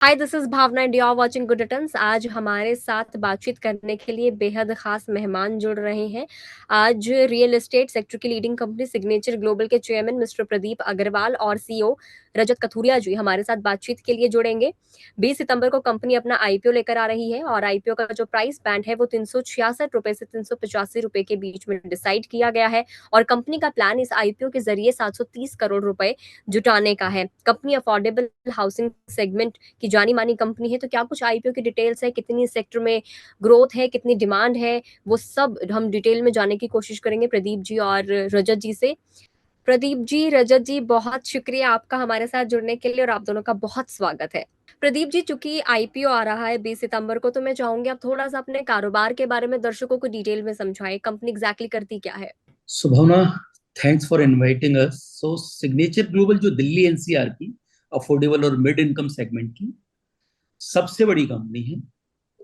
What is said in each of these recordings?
Hi, this is Bhavna and you are watching good returns. आज हमारे साथ बातचीत करने के लिए बेहद खास मेहमान जुड़ रहे हैं। आज रियल एस्टेट सेक्टर की लीडिंग कंपनी सिग्नेचर ग्लोबल के चेयरमैन मिस्टर प्रदीप अग्रवाल और सीईओ रजत कथुरिया जी हमारे साथ बातचीत के लिए जुड़ेंगे। 20 सितंबर को कंपनी अपना आईपीओ लेकर आ रही है और आईपीओ का जो प्राइस बैंड है वो 366 रुपए से 385 रुपए के बीच में डिसाइड किया गया है। और कंपनी का प्लान इस आईपीओ के जरिए 730 करोड़ रुपए जुटाने का है। कंपनी अफोर्डेबल हाउसिंग सेगमेंट की जानी मानी कंपनी है। तो क्या कुछ आईपीओ की डिटेल्स है, कितनी सेक्टर में ग्रोथ है, कितनी डिमांड है, वो सब हम डिटेल में जानने की कोशिश करेंगे प्रदीप जी और रजत जी से। प्रदीप जी, रजत जी, बहुत शुक्रिया आपका हमारे साथ जुड़ने के लिए और आप दोनों का बहुत स्वागत है। प्रदीप जी, चूंकि आईपीओ आ रहा है 20 सितंबर को, तो मैं चाहूंगी आप थोड़ा सा अपने कारोबार के बारे में दर्शकों को डिटेल में समझाएं। कंपनी एग्जैक्टली करती क्या है? Subhavana, thanks for inviting us. So Signature Global जो दिल्ली एनसीआर की अफोर्डेबल और मिड इनकम सेगमेंट की सबसे बड़ी कंपनी है,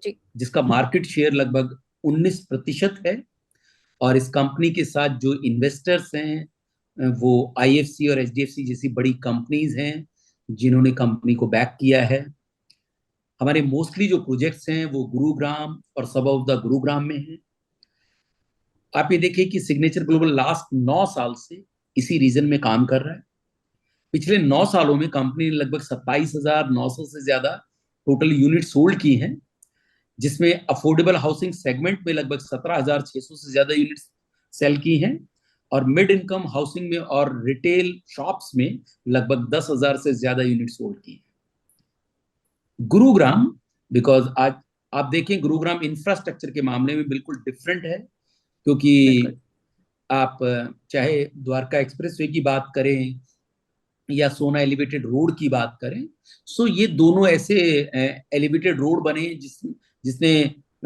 जी। जिसका मार्केट शेयर लगभग 19% है। और इस कंपनी के साथ जो इन्वेस्टर्स हैं वो आईएफसी और एचडीएफसी जैसी बड़ी कंपनीज हैं जिन्होंने कंपनी को बैक किया है। हमारे मोस्टली जो प्रोजेक्ट्स हैं वो गुरुग्राम और सब ऑफ द गुरुग्राम में हैं। आप ये देखिए कि सिग्नेचर ग्लोबल लास्ट 9 साल से इसी रीजन में काम कर रहा है। पिछले 9 सालों में कंपनी ने लगभग 27,900 से ज्यादा टोटल यूनिट सोल्ड की हैं, जिसमें अफोर्डेबल हाउसिंग सेगमेंट में लगभग 17,600 से ज्यादा यूनिट सेल की हैं, और मिड इनकम हाउसिंग में और रिटेल शॉप्स में लगभग 10,000 से ज्यादा यूनिट सोल्ड की हैं। गुरुग्राम, बिकॉज आज आप देखें गुरुग्राम इंफ्रास्ट्रक्चर के मामले में बिल्कुल डिफरेंट है, क्योंकि बिल्कुल। आप चाहे द्वारका एक्सप्रेसवे की बात करें या सोना एलिवेटेड रोड की बात करें, सो ये दोनों ऐसे एलिवेटेड रोड बने जिसने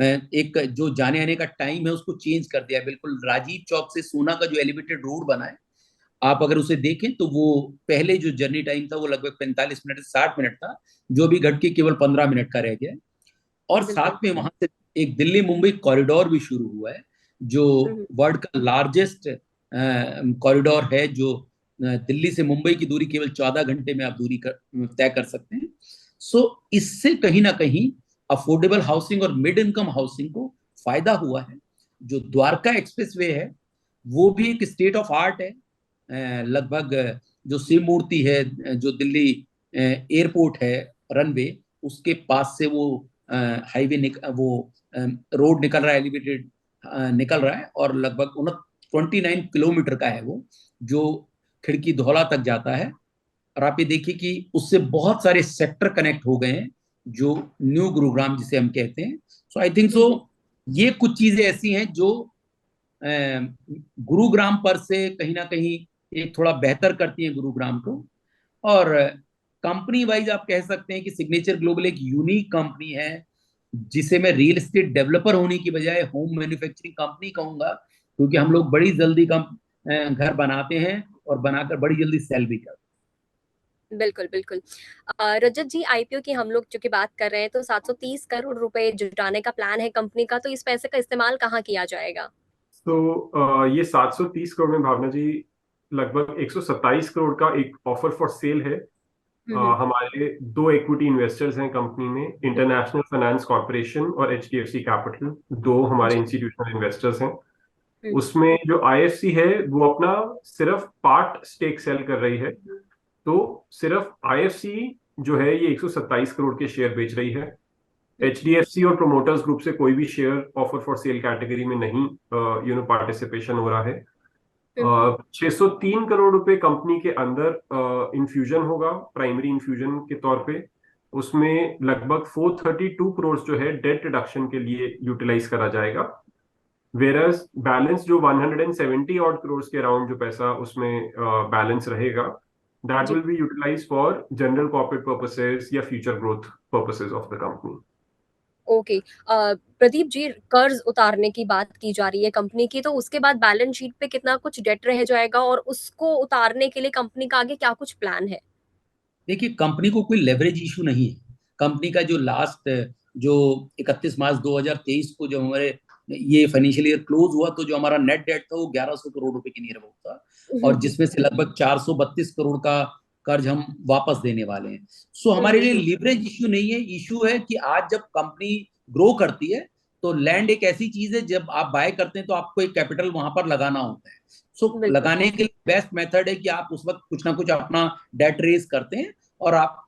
एक जो जाने आने का टाइम है उसको चेंज कर दिया। बिल्कुल राजीव चौक से सोना का जो एलिवेटेड रोड बना है, आप अगर उसे देखें तो वो पहले जो जर्नी टाइम था वो लगभग 45 मिनट से 60 मिनट था, जो भी घट के केवल 15 मिनट का रह गया। और बिल्कुल। साथ में वहां से एक दिल्ली मुंबई कॉरिडोर भी शुरू हुआ है, जो हम्म। वर्ल्ड का लार्जेस्ट कॉरिडोर है, जो दिल्ली से मुंबई की दूरी केवल 14 घंटे में आप दूरी तय कर सकते हैं। सो इससे कहीं ना कहीं अफोर्डेबल हाउसिंग और मिड इनकम हाउसिंग को फायदा हुआ है। जो द्वारका एक्सप्रेसवे है वो भी एक स्टेट ऑफ आर्ट है। लगभग जो शिव मूर्ति है, जो दिल्ली एयरपोर्ट है, रनवे, उसके पास से वो हाईवे वो रोड निकल रहा है, एलिवेटेड निकल रहा है, और लगभग 29 किलोमीटर का है वो, जो खिड़की धौला तक जाता है। और आप ये देखिए कि उससे बहुत सारे सेक्टर कनेक्ट हो गए हैं, जो न्यू गुरुग्राम जिसे हम कहते हैं। सो आई थिंक सो हम्म। ये कुछ चीजें ऐसी हैं जो गुरुग्राम पर से कहीं ना कहीं एक थोड़ा बेहतर करती हैं गुरुग्राम को। और कंपनी वाइज आप कह सकते हैं कि सिग्नेचर ग्लोबल एक यूनिक कंपनी है, जिसे मैं रियल एस्टेट डेवलपर होने की बजाय होम मैन्युफैक्चरिंग कंपनी कहूंगा, क्योंकि हम लोग बड़ी जल्दी कम घर बनाते हैं और बनाकर बड़ी जल्दी सेल भी करते बिल्कुल, बिल्कुल। रजत जी, आईपीओ की हम लोग चूँकि बात कर रहे हैं, तो 730 करोड़ रुपए जुटाने का प्लान है कंपनी का, तो इस पैसे का इस्तेमाल कहाँ किया जाएगा? ये 730 करोड़ में भावना जी लगभग 127 करोड़ का एक ऑफर फॉर सेल है। हुँ, हुँ। हमारे दो इक्विटी इन्वेस्टर्स हैं कंपनी में, इंटरनेशनल फाइनेंस कॉर्पोरेशन और एचडीएफसी कैपिटल, दो हमारे जी। इंस्टीट्यूशनल इन्वेस्टर्स हैं। हुँ, हुँ। उसमें जो आईएफसी है वो अपना सिर्फ पार्ट स्टेक सेल कर रही है, तो सिर्फ आईएफसी जो है ये 127 करोड़ के शेयर बेच रही है। हुँ, एचडीएफसी और प्रोमोटर्स ग्रुप से कोई भी share offer for sale category में नहीं पार्टिसिपेशन हो रहा है। हुँ, हुँ। 603 करोड़ रुपए कंपनी के अंदर इन्फ्यूजन होगा, प्राइमरी इन्फ्यूजन के तौर पे। उसमें लगभग 432 करोड़ जो है डेट रिडक्शन के लिए यूटिलाइज करा जाएगा, वेरस बैलेंस जो 170 ऑड करोड़ के अराउंड जो पैसा उसमें बैलेंस रहेगा, दैट जी। Will be utilise for general corporate purposes या future growth purposes of the company. Okay. Pradeep ji, कर्ज उतारने की बात की जा रही है कंपनी की, तो उसके बाद बैलेंस शीट पे कितना कुछ डेट रह जाएगा और उसको उतारने के लिए कंपनी का आगे क्या कुछ प्लान है? देखिए, कंपनी को कोई लेवरेज इशू नहीं है। कंपनी का जो लास्ट जो 31 मार्च 2023 को जो हमारे ये फाइनेंशियल ईयर क्लोज हुआ, तो जो हमारा नेट डेट था वो 1100 करोड़ रुपए के नियर अबाउट था, और जिसमें से लगभग 432 करोड़ का कर्ज हम वापस देने वाले हैं। सो हमारे लिए लिवरेज इश्यू नहीं है, इश्यू है कि आज जब कंपनी ग्रो करती है तो लैंड एक ऐसी चीज है, जब आप बाय करते हैं तो आपको एक कैपिटल वहां पर लगाना होता है। सो बिल्कुल। लगाने के लिए बेस्ट मेथड है कि आप उस वक्त कुछ ना कुछ अपना डेट रेज करते हैं और आप,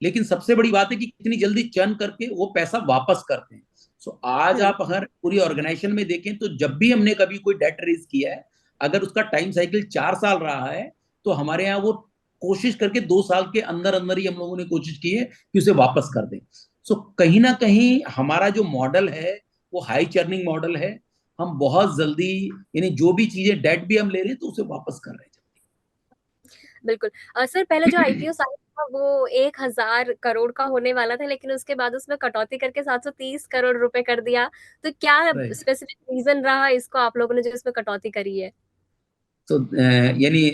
लेकिन सबसे बड़ी बात है कि कितनी जल्दी चर्न करके वो पैसा वापस करते हैं। सो आज आप अगर पूरी ऑर्गेनाइजेशन में देखें तो जब भी हमने कभी कोई डेट रेज किया है, अगर उसका टाइम साइकिल 4 साल रहा है तो हमारे यहाँ वो कोशिश करके 2 साल के अंदर अंदर ही हम लोगों ने कोशिश की है कि उसे वापस कर दें। सो कहीं ना कहीं हमारा जो मॉडल है वो हाई चर्निंग मॉडल है। हम बहुत जल्दी, यानी जो भी चीजें डेट भी हम ले रहे हैं तो उसे वापस कर रहे हैं। बिल्कुल। सर, पहले जो आईपीओ साइज था वो 1000 करोड़ का होने वाला था, लेकिन उसके बाद उसमें कटौती करके 730 करोड़ रुपए कर दिया। तो क्या राइट। स्पेसिफिक रीजन रहा इसको आप लोगों ने जो इसमें कटौती करी है? तो यानी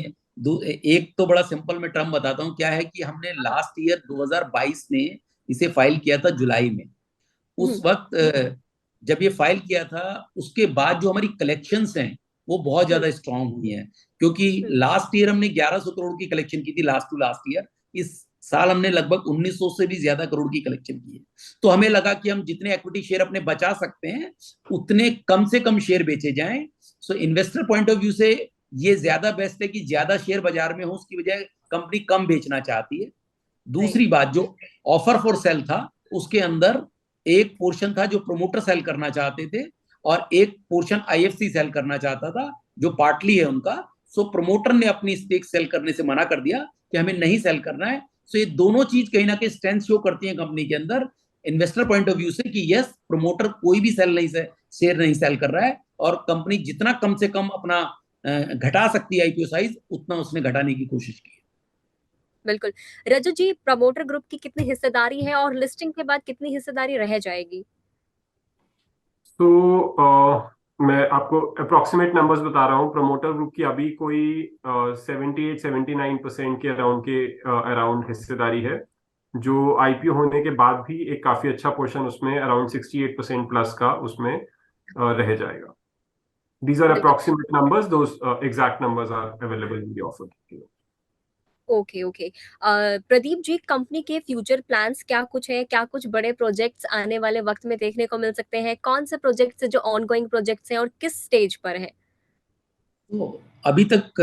एक तो बड़ा सिंपल मैं टर्म बताता हूँ क्या है कि हमने लास्ट ईयर 2022 में इसे फाइल किया था जुलाई में। उस वक्त जब ये फाइल किया था उसके बाद जो हमारी कलेक्शंस हैं वो बहुत ज्यादा स्ट्रांग हुई हैं, क्योंकि लास्ट ईयर हमने 1100 करोड़ की कलेक्शन की थी, लास्ट टू लास्ट ईयर। इस साल हमने लगभग 1900 से भी ज्यादा करोड़ की कलेक्शन की है। तो हमें लगा कि हम जितने इक्विटी शेयर अपने बचा सकते हैं उतने कम से कम शेयर बेचे जाएं। सो इन्वेस्टर पॉइंट ऑफ व्यू से ये ज्यादा बेस्ट है कि ज्यादा शेयर बाजार में हो, उसकी बजाय कंपनी कम बेचना चाहती है। दूसरी बात, जो ऑफर फॉर सेल था उसके अंदर एक पोर्शन था जो प्रोमोटर सेल करना चाहते थे और एक पोर्शन आईएफसी सेल करना चाहता था, जो पार्टली है उनका। सो प्रोमोटर ने अपनी स्टेक सेल करने से मना कर दिया कि हमें नहीं सेल करना है। सो ये दोनों चीज कहीं ना कहीं स्ट्रेंथ शो करती है कंपनी के अंदर इन्वेस्टर पॉइंट ऑफ व्यू से कि यस, प्रोमोटर कोई भी सेल नहीं शेयर नहीं सेल कर रहा है और कंपनी जितना कम से कम अपना घटा सकती है आईपीओ साइज उतना उसने घटाने की कोशिश की। बिल्कुल। रजत जी, प्रमोटर ग्रुप की कितनी हिस्सेदारी है और लिस्टिंग के बाद कितनी हिस्सेदारी रह जाएगी? तो मैं आपको अप्रोक्सीमेट नंबर्स बता रहा हूँ। प्रमोटर ग्रुप की अभी कोई 78-79% के अराउंड हिस्सेदारी है, जो आईपीओ होने के बाद भी एक काफी अच्छा पोर्शन उसमें अराउंड 68% प्लस का उसमें रह जाएगा। These are बिल्कुल। approximate numbers. Those exact numbers are available in the offer. Okay, okay. Pradeep ji, company के फ्यूचर प्लान्स क्या कुछ है? क्या कुछ बड़े प्रोजेक्ट्स आने वाले वक्त में देखने को मिल सकते हैं? कौन से प्रोजेक्ट्स है जो ऑनगोइंग प्रोजेक्ट्स हैं और किस स्टेज पर है? तो अभी तक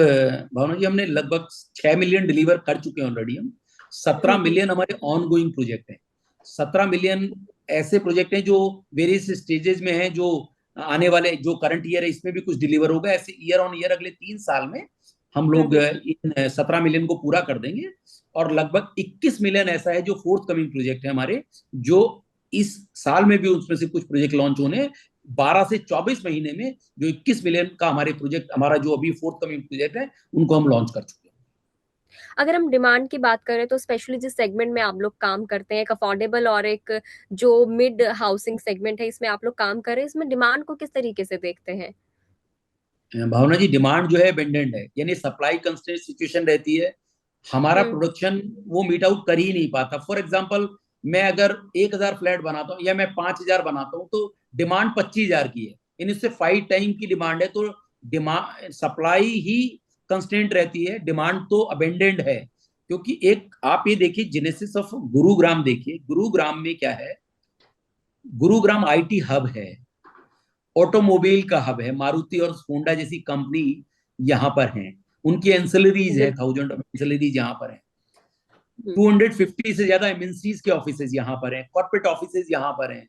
भावना जी हमने लगभग 6 मिलियन डिलीवर कर चुके हैं ऑलरेडी हम। 17 मिलियन हमारे ऑन गोइंग प्रोजेक्ट हैं। 17 मिलियन ऐसे प्रोजेक्ट हैं जो वेरियस स्टेजेस में हैं, जो आने वाले जो करंट ईयर है इसमें भी कुछ डिलीवर होगा। ऐसे ईयर ऑन ईयर अगले 3 साल में हम लोग इन 17 मिलियन को पूरा कर देंगे। और लगभग 21 मिलियन ऐसा है जो फोर्थ कमिंग प्रोजेक्ट है हमारे, जो इस साल में भी उसमें से कुछ प्रोजेक्ट लॉन्च होने। 12 से 24 महीने में जो 21 मिलियन का हमारे प्रोजेक्ट, हमारा जो अभी फोर्थ कमिंग प्रोजेक्ट है, उनको हम लॉन्च कर चुके हैं। अगर हम डिमांड की बात करें तो स्पेशली जिस सेगमेंट में आप लोग काम करते हैं, एक अफोर्डेबल और एक जो मिड हाउसिंग सेगमेंट है, इसमें आप लोग काम कर रहे हैं, इसमें डिमांड को किस तरीके से देखते हैं? भावना जी, डिमांड जो है अबेंडेंट है, यानी सप्लाई कंस्ट्रेंट सिचुएशन रहती है। हमारा प्रोडक्शन वो मीट आउट कर ही नहीं पाता। फॉर एग्जांपल, मैं अगर 1000 फ्लैट बनाता हूँ या मैं 5000 बनाता हूँ तो डिमांड 25000 की है, यानी इससे 5 टाइम की डिमांड है। तो डिमांड, सप्लाई ही कंस्ट्रेंट रहती है, डिमांड तो अबेंडेंट है। क्योंकि एक आप ये देखिए, जेनेसिस ऑफ गुरुग्राम देखिए, गुरुग्राम में क्या है, गुरुग्राम आईटी हब है, ऑटोमोबाइल का हब है, मारुति और होंडा जैसी कंपनी यहाँ पर हैं, उनकी एंसिलरीज है, 1000 एंसिलरीज यहाँ पर है। 250 से ज्यादा एमएनसीज के ऑफिसेज यहाँ पर हैं, कॉर्पोरेट ऑफिसेज यहाँ पर हैं,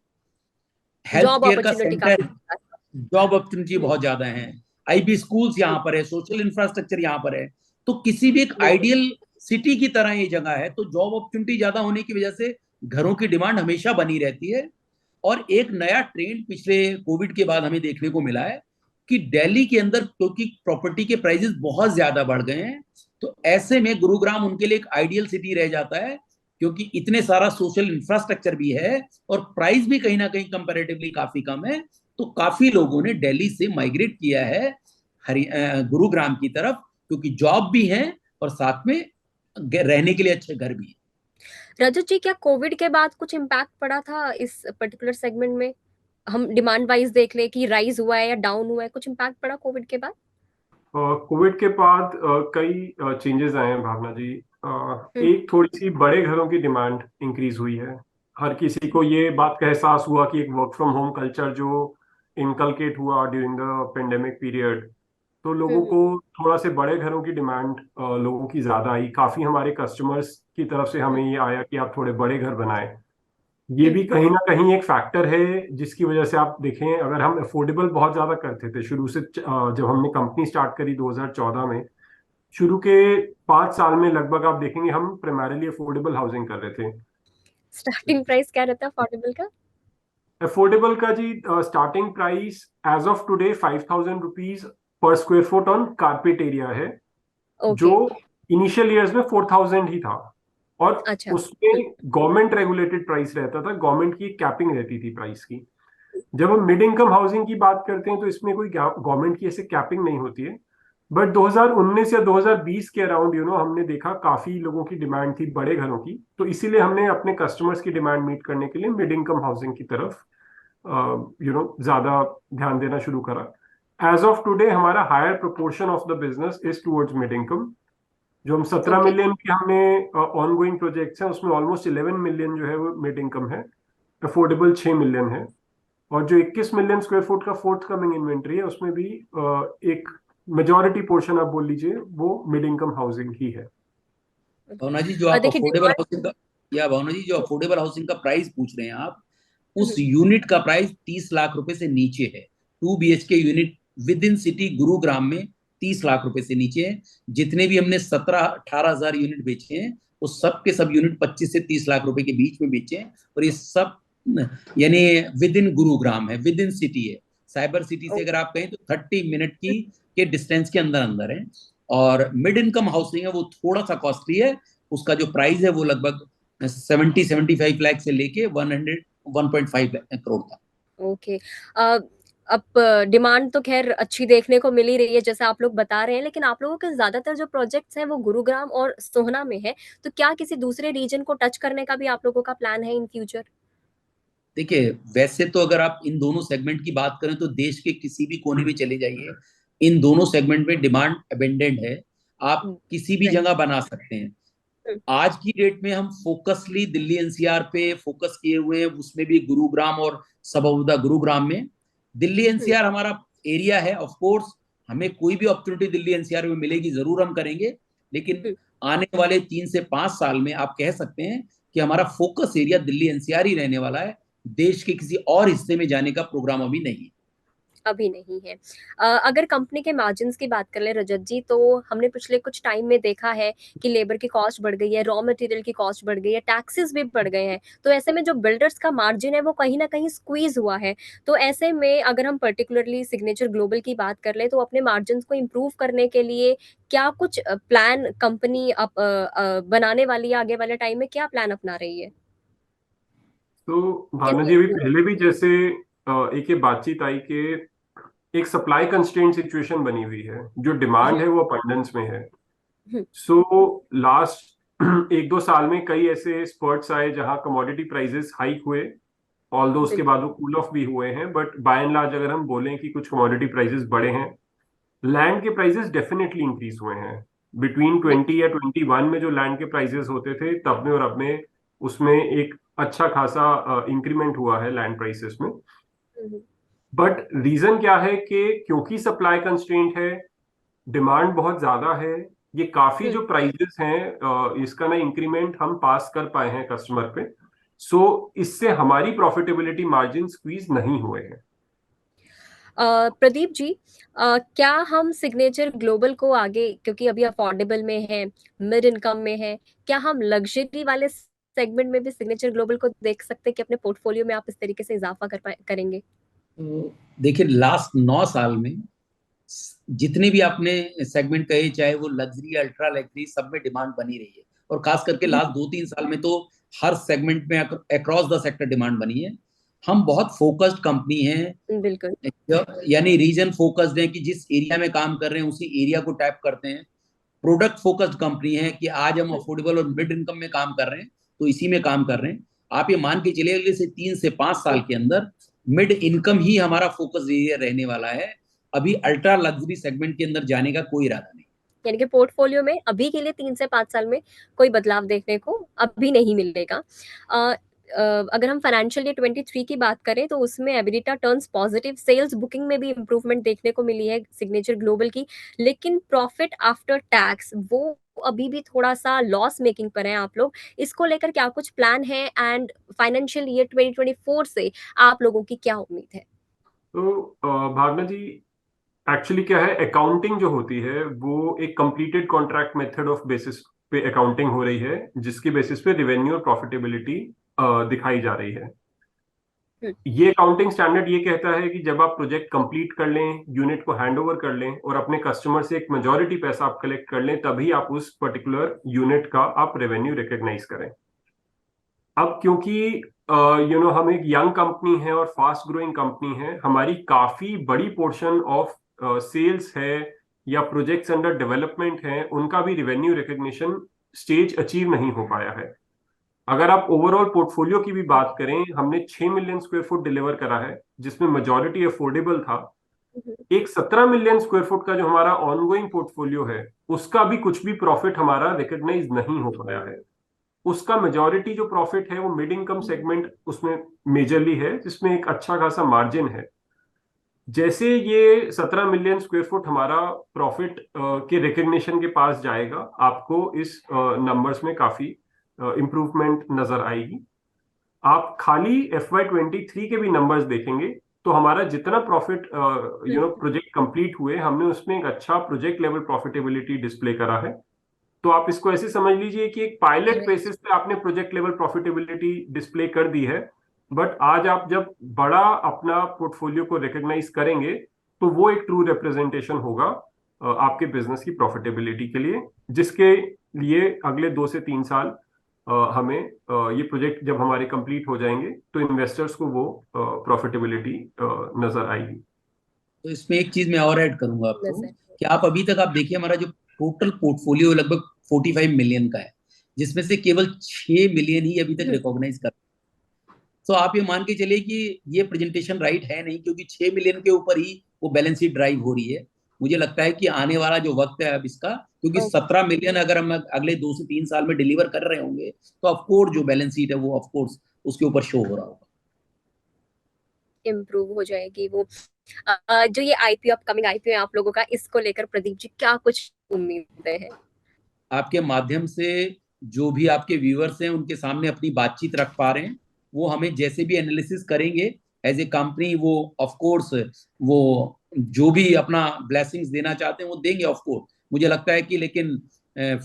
हेल्थ जॉब केयर का अपॉर्चुनिटी सेंटर, काफी। जॉब अपॉर्चुनिटी बहुत ज्यादा है, आईबी स्कूल्स यहाँ पर है, सोशल इंफ्रास्ट्रक्चर यहाँ पर है। तो किसी भी एक आइडियल सिटी की तरह ये जगह है। तो जॉब अपॉर्चुनिटी ज्यादा होने की वजह से घरों की डिमांड हमेशा बनी रहती है। और एक नया ट्रेंड पिछले कोविड के बाद हमें देखने को मिला है कि दिल्ली के अंदर क्योंकि प्रॉपर्टी के प्राइसेस बहुत ज्यादा बढ़ गए हैं, तो ऐसे में गुरुग्राम उनके लिए एक आइडियल सिटी रह जाता है, क्योंकि इतने सारा सोशल इंफ्रास्ट्रक्चर भी है और प्राइस भी कहीं ना कहीं कंपैरेटिवली काफी कम है। तो काफी लोगों ने दिल्ली से माइग्रेट किया है गुरुग्राम की तरफ, क्योंकि जॉब भी है और साथ में रहने के लिए अच्छे घर भी है। रजत जी, क्या कोविड के बाद कुछ इम्पैक्ट पड़ा था इस पर्टिकुलर सेगमेंट में? हम डिमांड वाइज देख ले कि राइज हुआ है या डाउन हुआ है, कुछ इम्पैक्ट पड़ा कोविड के बाद? कोविड के बाद कई चेंजेस आए हैं भावना जी। एक थोड़ी सी बड़े घरों की डिमांड इंक्रीज हुई है। हर किसी को ये बात का एहसास हुआ कि एक वर्क फ्रॉम होम कल्चर जो इनकलकेट हुआ ड्यूरिंग द पेंडेमिक पीरियड, तो लोगों हम्म को थोड़ा से बड़े घरों की डिमांड लोगों की ज्यादा आई। काफी हमारे कस्टमर्स की तरफ से हमें ये आया कि आप थोड़े बड़े घर बनाएं। ये भी हम्म कहीं ना कहीं एक फैक्टर है जिसकी वजह से आप देखें, अगर हम अफोर्डेबल बहुत ज्यादा करते थे शुरू से, जब हमने कंपनी स्टार्ट करी 2014 में, शुरू के 5 साल में लगभग आप देखेंगे हम प्राइमरीली अफोर्डेबल हाउसिंग कर रहे थे। स्टार्टिंग प्राइस क्या रहता है अफोर्डेबल का? अफोर्डेबल का जी starting price as of today 5,000 rupees per square foot on carpet area है, जो ओके। इनिशियल ईयर्स में 4,000 ही था। और अच्छा। उसमें गवर्नमेंट रेगुलेटेड प्राइस रहता था, गवर्नमेंट की कैपिंग रहती थी प्राइस की। जब हम मिड इनकम हाउसिंग की बात करते हैं तो इसमें कोई गवर्नमेंट की ऐसे कैपिंग नहीं होती है। बट 2019 या 2020 के अराउंड हमने देखा काफी लोगों की डिमांड थी बड़े घरों की, तो इसीलिए हमने अपने कस्टमर्स की डिमांड मीट करने के लिए मिड इनकम हाउसिंग की तरफ ज्यादा ध्यान देना शुरू करा। एज ऑफ टुडे हमारा higher proportion of the business is towards mid income. जो हम 17 ओके। मिलियन के हमने ऑन गोइंग प्रोजेक्ट्स हैं, उसमें ऑलमोस्ट 11 मिलियन जो है वो मिड इनकम है, अफोर्डेबल 6 मिलियन है। और जो 21 मिलियन स्क्वायर फुट का फोर्थ कमिंग इन्वेंट्री है, उसमें भी एक मेजॉरिटी पोर्शन आप बोल लीजिए वो मिड इनकम हाउसिंग ही है। भावना जी, जो आप देखिए अफोर्डेबल डिमांड। हाउसिंग का या भावना जी, जो अफोर्डेबल हाउसिंग का प्राइस पूछ रहे हैं आप, उस यूनिट का प्राइस 30 लाख रुपए से नीचे है। 2 BHK unit with in city Gurugram में 30 लाख रुपए से नीचे है। जितने भी हमने 17-18 हजार यूनिट बेचे हैं, वो सब के सब यूनिट 25 से 30 लाख रुपए के बीच में बेचे हैं। और ये सब यानी विद इन गुरुग्राम है, विद इन सिटी है। साइबर सिटी से अगर आप कहें तो 30 मिनट की के डिस्टेंस के अंदर अंदर है। और मिड इनकम हाउसिंग है वो थोड़ा सा कॉस्टली है। उसका जो प्राइस है वो लगभग 75 लाख से लेके 101.5 करोड़ तक। ओके। अब डिमांड तो खैर अच्छी देखने को मिल ही रही है जैसा आप लोग बता रहे हैं, लेकिन आप लोगों के ज्यादातर जो प्रोजेक्ट्स हैं वो गुरुग्राम और सोहना में है, तो क्या किसी दूसरे रीजन को टच करने का भी आप लोगों का प्लान है इन फ्यूचर? देखिए, वैसे तो अगर आप इन दोनों सेगमेंट की बात करें तो देश के किसी भी कोने में चले जाइए, इन दोनों सेगमेंट में डिमांड अबेंडेंट है। आप किसी भी राइट। जगह बना सकते हैं। आज की डेट में हम फोकसली दिल्ली एनसीआर पे फोकस किए हुए हैं, उसमें भी गुरुग्राम और सबौदा गुरुग्राम में। दिल्ली एनसीआर हमारा एरिया है, ऑफ कोर्स हमें कोई भी अपॉर्चुनिटी दिल्ली एनसीआर में मिलेगी जरूर हम करेंगे। लेकिन आने वाले 3 से 5 साल में आप कह सकते हैं कि हमारा फोकस एरिया दिल्ली एनसीआर ही रहने वाला है। देश के किसी और हिस्से में जाने का प्रोग्राम अभी नहीं है। अभी नहीं है। अगर कंपनी के मार्जिन्स की बात कर ले रजत जी, तो हमने पिछले कुछ टाइम में देखा है कि लेबर की कॉस्ट बढ़ गई है, रॉ मटेरियल की कॉस्ट बढ़ गई है, टैक्सेस भी बढ़ गए हैं। तो ऐसे में जो बिल्डर्स का मार्जिन है वो कहीं ना कहीं स्क्वीज हुआ है। तो ऐसे में अगर हम पर्टिकुलरली सिग्नेचर ग्लोबल की बात कर ले, तो अपने मार्जिन को इम्प्रूव करने के लिए क्या कुछ प्लान कंपनी बनाने वाली है? आगे वाले टाइम में क्या प्लान अपना रही है? तो भावना कैसे? जी, अभी पहले भी जैसे एक ये बातचीत आई कि एक सप्लाई कंस्ट्रेंट सिचुएशन बनी हुई है, जो डिमांड है वो अबंडेंस में है। सो लास्ट 1-2 साल में कई ऐसे स्पर्ट्स आए जहां कमोडिटी प्राइसेस हाइक हुए, ऑल्दो उसके बाद वो कूल ऑफ भी हुए हैं, बट बाय एंड लार्ज अगर हम बोलें कि कुछ कमोडिटी प्राइसेस बढ़े हैं। लैंड के प्राइसेस डेफिनेटली इंक्रीज हुए हैं। बिटवीन 20 या 21 में जो लैंड के प्राइसेस होते थे तब में और अब में, उसमें एक अच्छा खासा इंक्रीमेंट हुआ है लैंड प्राइसेस में। बट रीजन क्या है कि क्योंकि सप्लाई कंस्ट्रेंट है, डिमांड बहुत ज्यादा है, ये काफी जो प्राइजेस हैं इसका ना इंक्रीमेंट हम पास कर पाए हैं कस्टमर पे। सो इससे हमारी प्रॉफिटेबिलिटी मार्जिन स्क्वीज नहीं हुए हैं। प्रदीप जी, क्या हम सिग्नेचर ग्लोबल को आगे, क्योंकि अभी अफोर्डेबल में है, मिड इनकम में है, क्या हम लग्जरी वाले सेगमेंट में भी सिग्नेचर ग्लोबल को देख सकते हैं कि अपने पोर्टफोलियो में आप इस तरीके से इजाफा करेंगे? तो देखिए, लास्ट 9 साल में जितने भी आपने सेगमेंट कहे, चाहे वो लग्जरी अल्ट्रा लग्जरी, सब में डिमांड बनी रही है। और खास करके लास्ट 2-3 साल में तो हर सेगमेंट में अक्रॉस द सेक्टर डिमांड बनी है। हम बहुत फोकस्ड कंपनी हैं, बिल्कुल। यानी रीजन फोकस्ड है कि जिस एरिया में काम कर रहे हैं उसी एरिया को टैप करते हैं। प्रोडक्ट फोकस्ड कंपनी है कि आज हम अफोर्डेबल और मिड इनकम में काम कर रहे हैं तो इसी में काम कर रहे हैं। आप ये मान के चलिए अगले से 3 से 5 साल के अंदर मिड इनकम ही हमारा फोकस एरिया रहने वाला है। अभी अल्ट्रा लग्जरी सेगमेंट के अंदर जाने का कोई इरादा नहीं। यानी कि पोर्टफोलियो में अभी के लिए 3 से 5 साल में कोई बदलाव देखने को अभी नहीं मिलेगा। अगर हम फाइनेंशियल ईयर 23 की बात करें तो उसमें एबिलिटा टर्न्स पॉजिटिव, सेल्स बुकिंग में भी इंप्रूवमेंट देखने को मिली है सिग्नेचर ग्लोबल की, लेकिन प्रॉफिट आफ्टर टैक्स वो अभी भी थोड़ा-सा लॉस मेकिंग पर हैं आप लोग। इसको लेकर क्या कुछ प्लान है एंड फाइनेंशियल ईयर 2024 से आप लोगों की क्या उम्मीद है? तो भावना जी, एक्चुअली क्या है, अकाउंटिंग जो होती है वो एक completed contract method of basis पे अकाउंटिंग हो रही है, जिसकी बेसिस पे रेवेन्यू और प्रॉफिटेबिलिटी दिखाई जा रही है। हुँ, ये अकाउंटिंग स्टैंडर्ड ये कहता है कि जब आप प्रोजेक्ट कंप्लीट कर लें, यूनिट को हैंड ओवर कर लें और अपने कस्टमर से एक मेजॉरिटी पैसा आप कलेक्ट कर लें, तभी आप उस पर्टिकुलर यूनिट का आप रेवेन्यू रिकॉग्नाइज करें। अब क्योंकि हम एक यंग कंपनी है और फास्ट ग्रोइंग कंपनी है, हमारी काफी बड़ी पोर्शन ऑफ सेल्स है या प्रोजेक्ट्स अंडर डेवलपमेंट है, उनका भी रेवेन्यू रिकॉग्निशन स्टेज अचीव नहीं हो पाया है। अगर आप ओवरऑल पोर्टफोलियो की भी बात करें, हमने 6 मिलियन स्क्वायर फुट डिलीवर करा है, जिसमें मेजॉरिटी अफोर्डेबल था। हुँ, एक 17 मिलियन स्क्वायर फुट का जो हमारा ऑनगोइंग पोर्टफोलियो है, उसका भी कुछ भी प्रॉफिट हमारा रिकॉग्नाइज नहीं हो पाया है। उसका मेजॉरिटी जो प्रॉफिट है वो मिड इनकम सेगमेंट उसमें मेजरली है, जिसमें एक अच्छा खासा मार्जिन है। जैसे ये 17 मिलियन स्क्वायर फुट हमारा प्रॉफिट के रिकग्निशन के पास जाएगा, आपको इस नंबर्स में काफी इंप्रूवमेंट नजर आएगी। आप खाली FY23 के भी नंबर्स देखेंगे तो हमारा जितना प्रॉफिट हुँ, प्रोजेक्ट कंप्लीट हुए, हमने उसमें एक अच्छा प्रोजेक्ट लेवल प्रॉफिटेबिलिटी डिस्प्ले करा है। तो आप इसको ऐसे समझ लीजिए कि एक पायलट राइट, बेसिस पे आपने प्रोजेक्ट लेवल प्रॉफिटेबिलिटी डिस्प्ले कर दी है, बट आज आप जब बड़ा अपना पोर्टफोलियो को रिकॉग्नाइज करेंगे, तो वो एक ट्रू रिप्रेजेंटेशन होगा आपके बिजनेस की प्रॉफिटेबिलिटी के लिए, जिसके लिए अगले 2 से 3 साल हमें ये प्रोजेक्ट जब हमारे कंप्लीट हो जाएंगे तो इन्वेस्टर्स को वो प्रॉफिटेबिलिटी नजर आएगी। तो इसमें एक चीज मैं और ऐड करूंगा आपको नज़र कि आप अभी तक आप देखिए हमारा जो टोटल पोर्टफोलियो लगभग 45 मिलियन का है, जिसमें से केवल 6 मिलियन ही अभी तक हुँ, रिकॉग्नाइज कर। तो आप ये मान के चलिए कि ये प्रेजेंटेशन राइट है नहीं, क्योंकि 6 मिलियन के ऊपर ही वो बैलेंस शीट ड्राइव हो रही है। मुझे लगता है कि आने वाला जो वक्त है अब इसका, क्योंकि ओके, 17 मिलियन अगर हम अगले 2 से 3 साल में डिलीवर कर रहे होंगे, तो ऑफकोर्स जो बैलेंस शीट है वो ऑफकोर्स उसके ऊपर शो हो रहा होगा। इम्प्रूव हो जाएगी वो। जो ये आईपीओ अपकमिंग आईपीओ है आप लोगों का, इसको लेकर प्रदीप जी क्या कुछ उम्मीदें हैं? आपके माध्यम से जो भी आपके व्यूअर्स हैं उनके सामने अपनी बातचीत रख पा रहे हैं, वो हमें जैसे भी एनालिसिस करेंगे एज ए कंपनी, वो ऑफ कोर्स वो जो भी अपना ब्लेसिंग्स देना चाहते हैं वो देंगे ऑफ कोर्स। मुझे लगता है कि लेकिन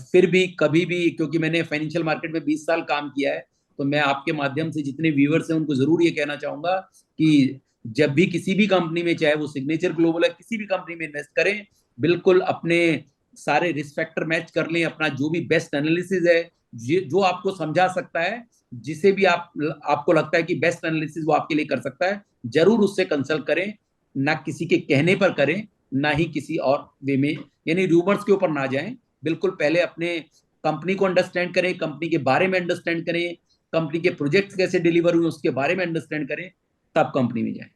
फिर भी कभी भी, क्योंकि मैंने फाइनेंशियल मार्केट में 20 साल काम किया है, तो मैं आपके माध्यम से जितने व्यूअर्स हैं उनको जरूर ये कहना चाहूंगा कि जब भी किसी भी कंपनी में, चाहे वो सिग्नेचर ग्लोबल है, किसी भी कंपनी में इन्वेस्ट करें, बिल्कुल अपने सारे रिस्क फैक्टर मैच कर लें, अपना जो भी बेस्ट एनालिसिस है, जो आपको समझा सकता है, जिसे भी आपको लगता है कि बेस्ट एनालिसिस वो आपके लिए कर सकता है, जरूर उससे कंसल्ट करें। ना किसी के कहने पर करें, ना ही किसी और वे में, यानी रूमर्स के ऊपर ना जाएं। बिल्कुल पहले अपने कंपनी को अंडरस्टैंड करें, कंपनी के बारे में अंडरस्टैंड करें, कंपनी के प्रोजेक्ट कैसे डिलीवर हुए उसके बारे में अंडरस्टैंड करें, तब कंपनी में जाएं।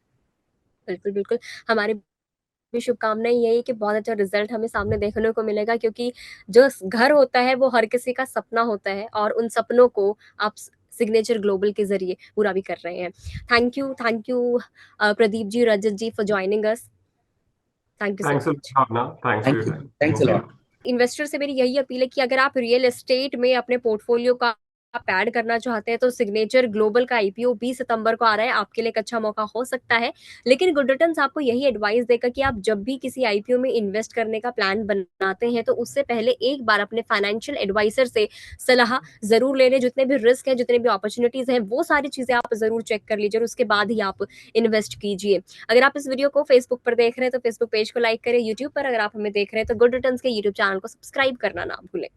बिल्कुल, बिल्कुल। हमारी भी शुभकामनाएँ यही है कि बहुत अच्छा रिज़ल्ट हमें सामने देखने को मिलेगा, क्योंकि जो स घर होता है वो हर किसी का सपना होता है और उन सपनों को आप सिग्नेचर ग्लोबल के ज़रिए पूरा भी कर रहे हैं। Thank you Pradeep ji, Rajat ji for joining us. Thank you so thanks much. Bhavna, thanks for thank your you, time. Thanks thank a you. Lot. Investor से मेरी यही अपील है कि अगर आप रियल एस्टेट में अपने पोर्टफोलियो का आप ऐड करना चाहते हैं तो सिग्नेचर ग्लोबल का आईपीओ 20 सितंबर को आ रहा है, आपके लिए एक अच्छा मौका हो सकता है। लेकिन गुड रिटर्न्स आपको यही एडवाइस देगा कि आप जब भी किसी आईपीओ में इन्वेस्ट करने का प्लान बनाते हैं तो उससे पहले एक बार अपने फाइनेंशियल एडवाइजर से सलाह जरूर ले लें। जितने भी रिस्क हैं, जितने भी अपॉर्चुनिटीज हैं, वो सारी चीजें आप जरूर चेक कर लीजिए और उसके बाद ही आप इन्वेस्ट कीजिए। अगर आप इस वीडियो को फेसबुक पर देख रहे हैं तो फेसबुक पेज को लाइक करें, यूट्यूब पर अगर आप हमें देख रहे हैं तो गुड रिटर्न्स के यूट्यूब चैनल को सब्सक्राइब करना ना भूलें।